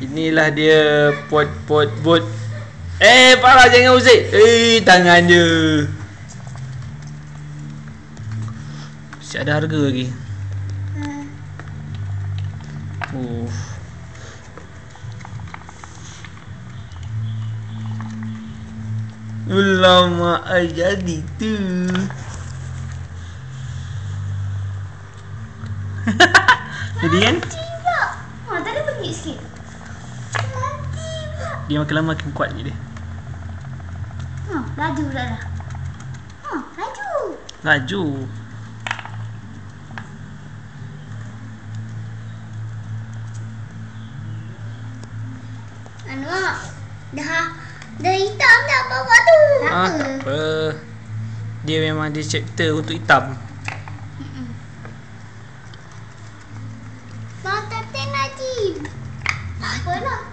Inilah dia pot bot. Farah jangan usik. Tangan dia. Masih ada harga lagi. Ulama jadi tu. Jadi kan? Tadi pergi sikit. Dia makin lama makin kuat je dia. Laju dah dah. Laju. Laju. Dah hitam dah bawah tu. Tak apa. Dia memang dia chapter untuk hitam. Mata Najib. Apalah.